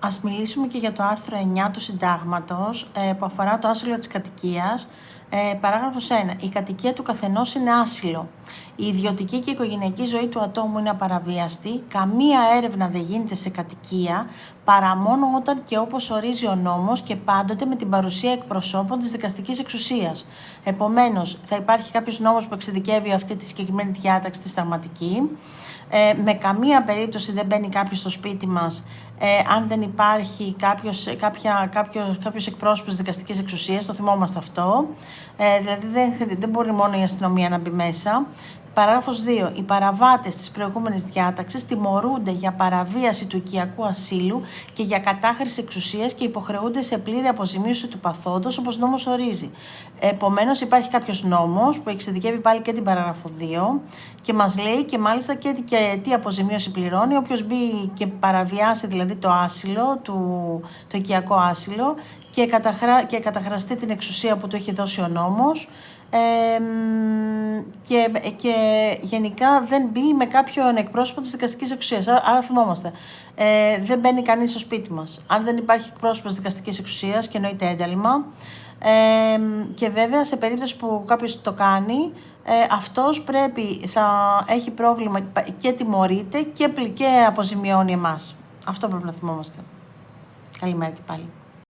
Ας μιλήσουμε και για το άρθρο 9 του Συντάγματος που αφορά το άσυλο της κατοικίας. Παράγραφος 1. Η κατοικία του καθενός είναι άσυλο. Η ιδιωτική και οικογενειακή ζωή του ατόμου είναι απαραβίαστη. Καμία έρευνα δεν γίνεται σε κατοικία παρά μόνο όταν και όπως ορίζει ο νόμος και πάντοτε με την παρουσία εκπροσώπων της δικαστικής εξουσίας. Επομένως, θα υπάρχει κάποιος νόμος που εξειδικεύει αυτή τη συγκεκριμένη διάταξη τη συνταγματική. Με καμία περίπτωση δεν μπαίνει κάποιος στο σπίτι μας αν δεν υπάρχει κάποιος εκπρόσωπος της δικαστικής εξουσίας, το θυμόμαστε αυτό. Δηλαδή δεν μπορεί μόνο η αστυνομία να μπει μέσα. Παράγραφος 2. Οι παραβάτες της προηγούμενης διάταξης τιμωρούνται για παραβίαση του οικιακού ασύλου και για κατάχρηση εξουσίας και υποχρεούνται σε πλήρη αποζημίωση του παθόντος, όπως νόμος ορίζει. Επομένως, υπάρχει κάποιος νόμος που εξειδικεύει πάλι και την παράγραφο 2 και μας λέει και μάλιστα και τι αποζημίωση πληρώνει όποιος μπει και παραβιάσει δηλαδή το άσυλο, το οικιακό άσυλο και καταχραστεί την εξουσία που του έχει δώσει ο νόμος. Και γενικά δεν μπει με κάποιον εκπρόσωπο της δικαστικής εξουσίας. Άρα θυμόμαστε, δεν μπαίνει κανείς στο σπίτι μας. Αν δεν υπάρχει εκπρόσωπος της δικαστικής εξουσίας και εννοείται ένταλμα. Και βέβαια σε περίπτωση που κάποιος το κάνει, αυτός θα έχει πρόβλημα και τιμωρείται και αποζημιώνει εμάς. Αυτό πρέπει να θυμόμαστε. Καλημέρα και πάλι.